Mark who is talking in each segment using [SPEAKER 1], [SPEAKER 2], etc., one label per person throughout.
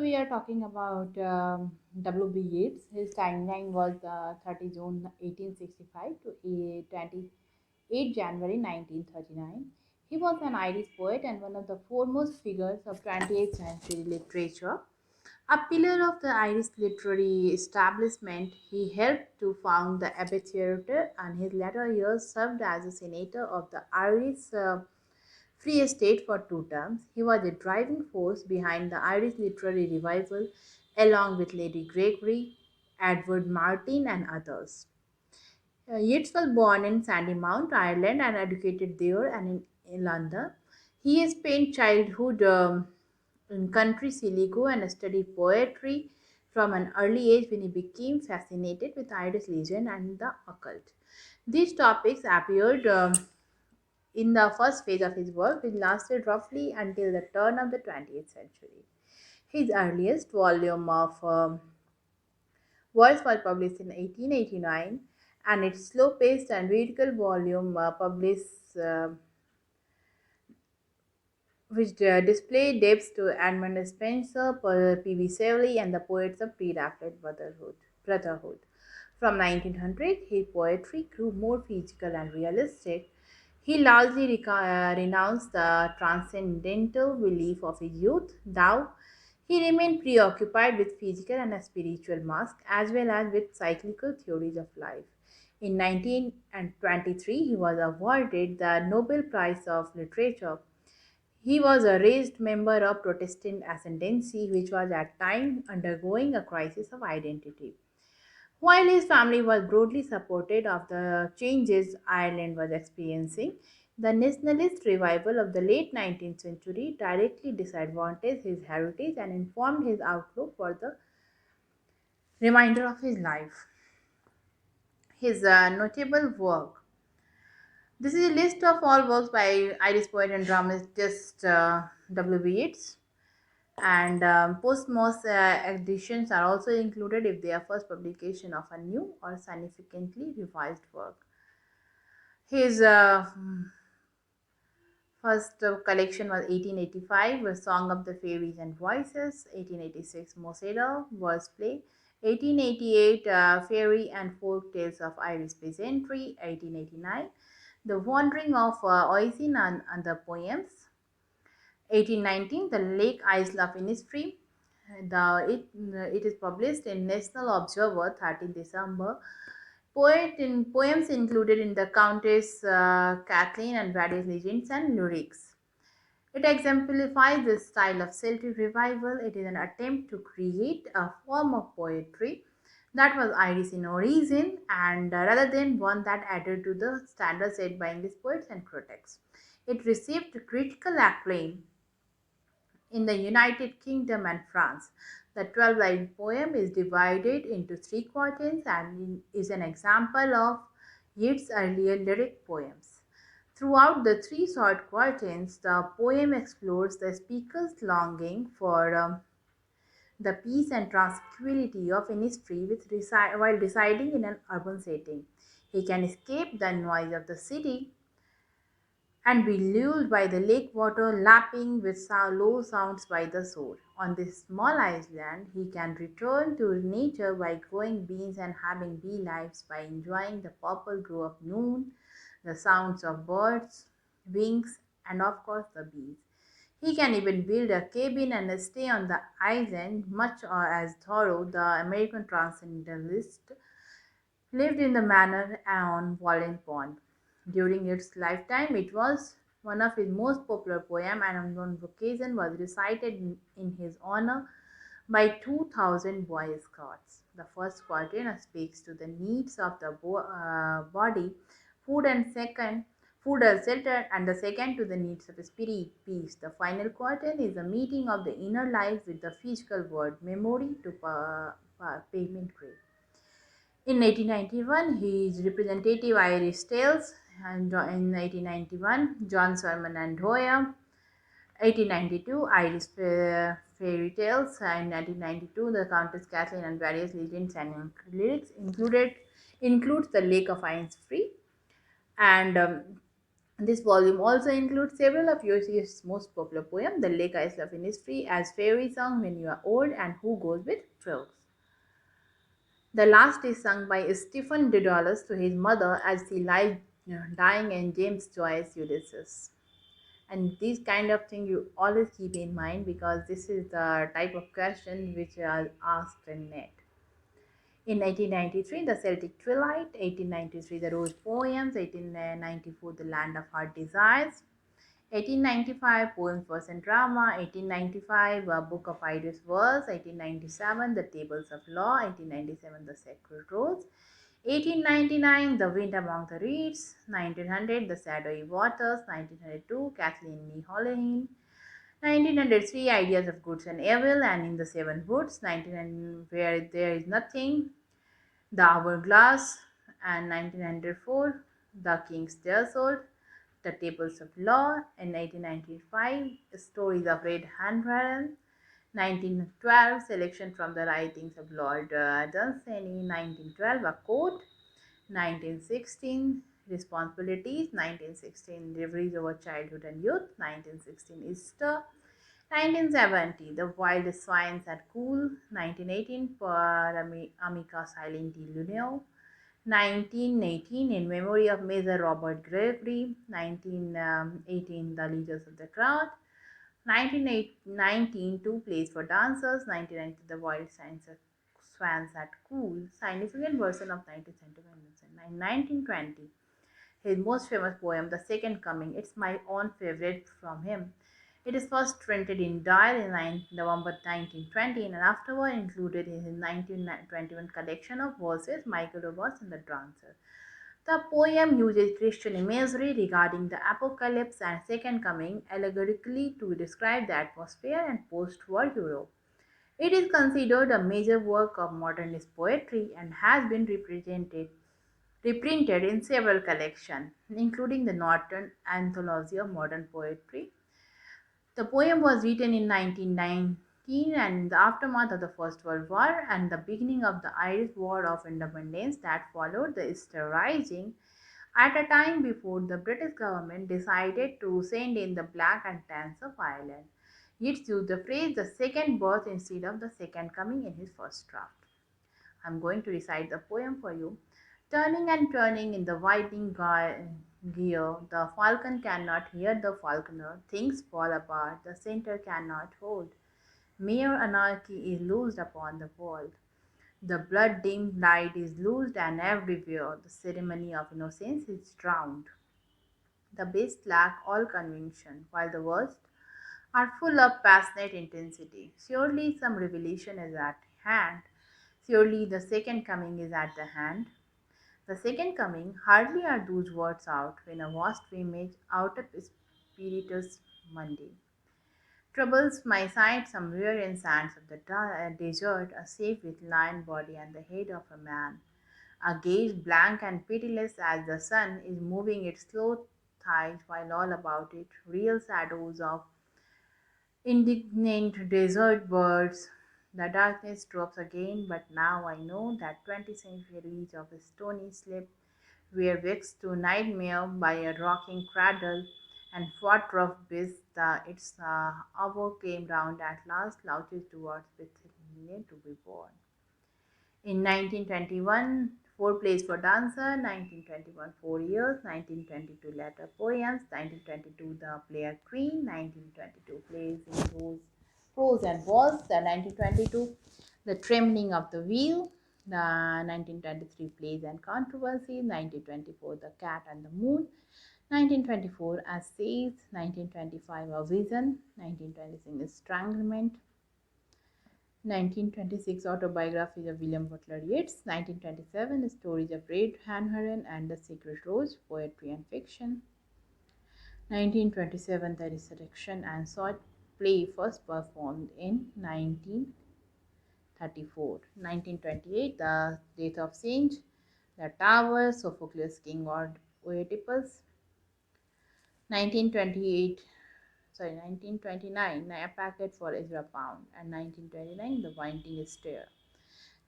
[SPEAKER 1] we are talking about W.B. Yeats. His timeline was 30 June 1865 to 28 January 1939. He was an Irish poet and one of the foremost figures of 20th century literature. A pillar of the Irish literary establishment, he helped to found the Abbey Theatre and his later years served as a senator of the Irish Free State for 2 terms. He was a driving force behind the Irish literary revival, along with Lady Gregory, Edward Martyn, and others. Yeats was born in Sandymount, Ireland, and educated there and in London. He spent childhood in country Sligo and studied poetry from an early age when he became fascinated with Irish legend and the occult. These topics appeared in the first phase of his work, which lasted roughly until the turn of the 20th century. His earliest volume of works was published in 1889, and its slow paced and lyrical volume published which display depths to Edmund Spenser, P.B. Shelley, and the poets of pre-Raphaelite Brotherhood. From 1900, his poetry grew more physical and realistic. He largely renounced the transcendental belief of his youth, though he remained preoccupied with physical and spiritual masks as well as with cyclical theories of life. In 1923, he was awarded the Nobel Prize of Literature. He was a raised member of Protestant ascendancy, which was at time undergoing a crisis of identity. While his family was broadly supportive of the changes Ireland was experiencing, the nationalist revival of the late 19th century directly disadvantaged his heritage and informed his outlook for the remainder of his life. His notable work. This is a list of all works by Irish poet and dramatist W.B. Yeats. And posthumous editions are also included if they are first publication of a new or significantly revised work. His first collection was 1885, A Song of the Fairies and Voices, 1886, Mosera, Verse Play, 1888, Fairy and Folk Tales of Irish Peasantry, 1889, The Wandering of Oisin and the Poems, 1819, The Lake Isle of Innisfree. It is published in National Observer, 13 December. Poems included in the Countess Kathleen and various legends and lyrics. It exemplifies the style of Celtic revival. It is an attempt to create a form of poetry that was Irish in origin and rather than one that adhered to the standards set by English poets and critics. It received critical acclaim in the United Kingdom and France. The 12-line poem is divided into three quatrains and is an example of Yeats' earlier lyric poems. Throughout the three short quatrains, the poem explores the speaker's longing for the peace and tranquility of Innisfree while residing in an urban setting. He can escape the noise of the city and be lulled by the lake water lapping with low sounds by the shore. On this small island, he can return to nature by growing beans and having bee lives by enjoying the purple glow of noon, the sounds of birds, wings, and of course the bees. He can even build a cabin and stay on the island, much as Thoreau, the American transcendentalist, lived in the manor on Wallen Pond. During its lifetime, it was one of his most popular poems and on one occasion was recited in his honor by 2,000 Boy Scouts. The first quatrain speaks to the needs of the body, food and second food and shelter, and the second to the needs of spirit, peace. The final quatrain is a meeting of the inner life with the physical world, memory to pavement grave. In 1891, he is representative Irish Tales, and in 1891, John Sermon and Hoya. 1892, Irish Fairy Tales, in 1992, the Countess Kathleen and various legends and lyrics includes the Lake of Innisfree, and This volume also includes several of Yoshi's most popular poems, The Lake Ice of Innisfree, As Fairy Song When You Are Old, and Who Goes with Frogs. The last is sung by Stephen Dedalus to his mother as he lies dying in James Joyce's Ulysses. And these kind of thing you always keep in mind because this is the type of question which are asked in net. In 1893, The Celtic Twilight, 1893, The Rose Poems, 1894, The Land of Heart Desires, 1895, Poems, Verse and Drama, 1895, Book of Irish Verse, 1897, The Tables of Law, 1897, The Sacred Rose, 1899, The Wind Among the Reeds, 1900, The Shadowy Waters, 1902, Kathleen Nee Holohan, 1903, Ideas of Goods and Evil, and In the Seven Woods, 1900, Where There Is Nothing, The Hourglass, and 1904, The King's Deserted, The Tables of Law, in 1895, Stories of Red Handwriting, 1912, Selection from the Writings of Lord Dunsany, 1912, A Quote, 1916, Responsibilities, 1916, Reveries over Childhood and Youth, 1916, Easter, 1970, The Wild Swines at Cool, 1918, Amica Silenti Luneo, 1918, In Memory of Major Robert Gregory, 1918, The Leaders of the Crowd, 1919, Two Plays for Dancers, 1990, The Wild Swans at Cool, significant version of 19th century, 1920, his most famous poem, The Second Coming. It's my own favorite from him. It is first printed in Dial in November 1920 and afterward included in his 1921 collection of verses, Michael Roberts and the Dancer. The poem uses Christian imagery regarding the apocalypse and second coming allegorically to describe the atmosphere and post-war Europe. It is considered a major work of modernist poetry and has been reprinted in several collections, including the Norton Anthology of Modern Poetry. The poem was written in 1919 and in the aftermath of the First World War and the beginning of the Irish War of Independence that followed the Easter Rising, at a time before the British government decided to send in the Black and Tans of Ireland. Yeats used the phrase the second birth instead of the second coming in his first draft. I'm going to recite the poem for you. Turning and turning in the widening gear, the falcon cannot hear the falconer. Things fall apart, the center cannot hold. Mere anarchy is loosed upon the world. The blood dimmed light is loosed, and everywhere the ceremony of innocence is drowned. The best lack all conviction, while the worst are full of passionate intensity. Surely some revelation is at hand. Surely the second coming is at the hand. The second coming, hardly are those words out when a vast image out of Spiritus Mundi troubles my sight somewhere in sands of the desert, a shape with lion body and the head of a man, a gaze blank and pitiless as the sun is moving its slow thighs while all about it real shadows of indignant desert birds. The darkness drops again, but now I know that 20 centuries of stony sleep were vexed to nightmare by a rocking cradle, and fought rough beasts. Its hour came round at last, slouches towards Bethlehem to be born. In 1921, four plays for dancer, 1921, 4 years, 1922, letter poems, 1922, the player queen, 1922, plays in prose and verse, the 1922, the trembling of the wheel, the 1923, plays and controversy, 1924, the cat and the moon, 1924, as says, 1925, a vision, 1926, stranglement, 1926, Autobiography of William Butler Yeats, 1927, Stories of Red Hanheron and the Secret Rose, Poetry and Fiction, 1927, The Resurrection and Sword play first performed in 1934, 1928, The Death of Saint, The Tower, Sophocles' King or Oedipus, 1928, 1929, A Packet for Ezra Pound, and 1929, The Winding Stair.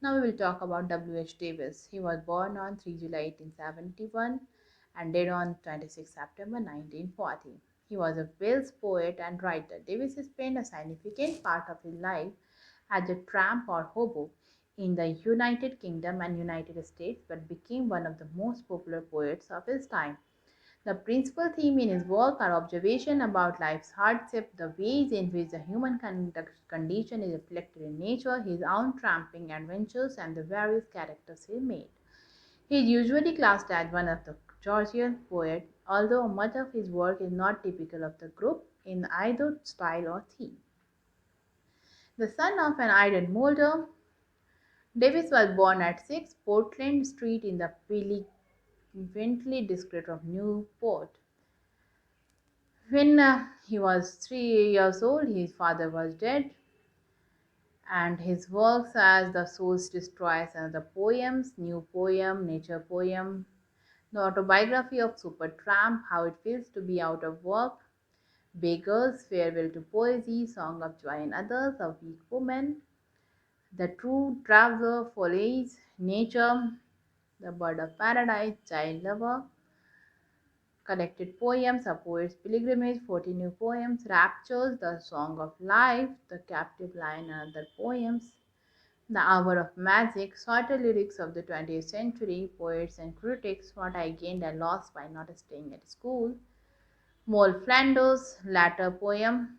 [SPEAKER 1] Now we will talk about W. H. Davis. He was born on 3 July 1871 and died on 26 September 1940. He was a Welsh poet and writer. Davis spent a significant part of his life as a tramp or hobo in the United Kingdom and United States, but became one of the most popular poets of his time. The principal theme in his work are observation about life's hardship, the ways in which the human condition is reflected in nature, his own tramping adventures, and the various characters he made. He is usually classed as one of the Georgian poets, although much of his work is not typical of the group in either style or theme. The son of an iron molder, Davis was born at 6 Portland Street in the brilliantly district of Newport. When he was 3 years old, his father was dead, and his works as The Soul's Destroyers and the poems, New Poem, Nature Poem, the autobiography of Supertramp, How It Feels to Be Out of Work, Beggars, Farewell to Poesy, Song of Joy and Others, A Weak Woman, The True Traveler, Foliage, Nature, The Bird of Paradise, Child Lover, collected poems, A Poet's Pilgrimage, 14 New Poems, Raptures, The Song of Life, The Captive Lion and Other Poems, The Hour of Magic, Shorter Lyrics of the 20th Century, Poets and Critics, What I Gained and Lost by Not Staying at School, Moll Flanders, Latter Poem,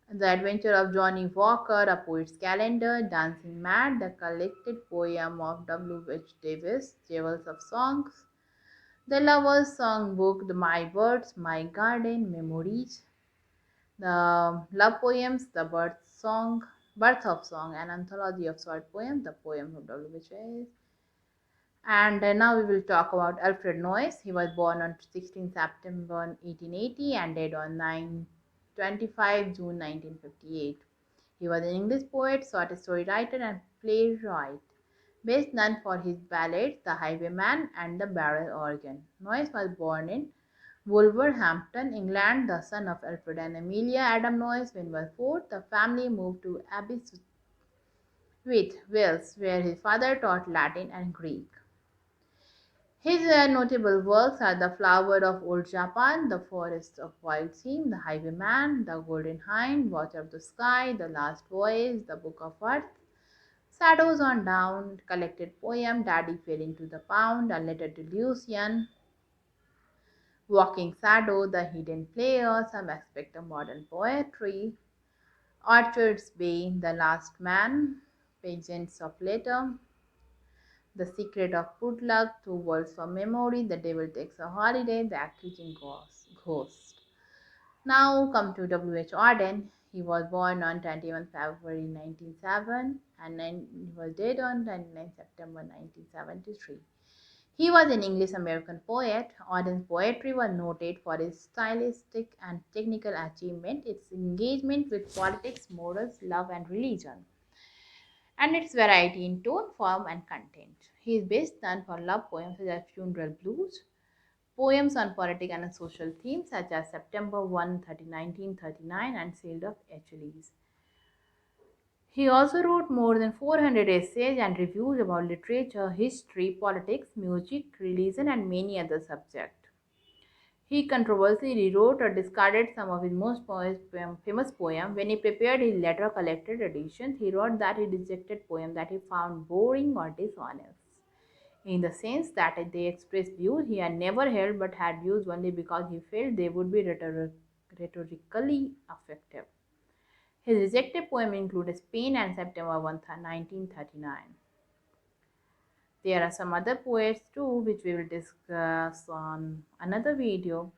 [SPEAKER 1] The Adventure of Johnny Walker, A Poet's Calendar, Dancing Mad, the collected poem of W. H. Davis, Jewels of Songs, The Lover's Songbook, The My Birds, My Garden, Memories, The Love Poems, The Birth of Song, an anthology of short poems, the poems of W.H. And now we will talk about Alfred Noyes. He was born on 16 September 1880 and died on 25 June 1958. He was an English poet, short story writer, and playwright, best known for his ballads The Highwayman and The Barrel Organ. Noyes was born in Wolverhampton, England, the son of Alfred and Amelia Adam Noyes. When he was four, the family moved to Aberystwyth, Wales, where his father taught Latin and Greek. His notable works are The Flower of Old Japan, The Forest of Wild Theme, The Highwayman, The Golden Hind, Watcher of the Sky, The Last Voyage, The Book of Earth, Shadows on Down, collected poem, Daddy Fell into the Pound, A Letter to Lucian, Walking Shadow, The Hidden Player, Some Aspect of Modern Poetry, Orchards Bay, The Last Man, Pageants of Later, The Secret of Good Luck, Two Worlds for Memory, The Devil Takes a Holiday, The Accusing Ghost. Now come to W.H. Auden. He was born on 21 February 1907 and then he was dead on 29 September 1973. He was an English American poet. Auden's poetry was noted for its stylistic and technical achievement, its engagement with politics, morals, love, and religion, and its variety in tone, form, and content. He is best known for love poems such as Funeral Blues, poems on political and social themes such as September 1, 1939 and Shield of Achilles. He also wrote more than 400 essays and reviews about literature, history, politics, music, religion, and many other subjects. He controversially rewrote or discarded some of his most famous poems. When he prepared his later collected editions, he wrote that he rejected poems that he found boring or dishonest, in the sense that they expressed views he had never held but had used only because he felt they would be rhetorically effective. His rejected poems include Spain and September 1939. There are some other poets too, which we will discuss on another video.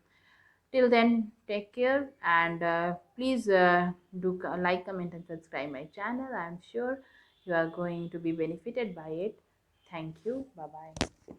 [SPEAKER 1] Till then, take care and please do like, comment, and subscribe my channel. I am sure you are going to be benefited by it. Thank you. Bye bye.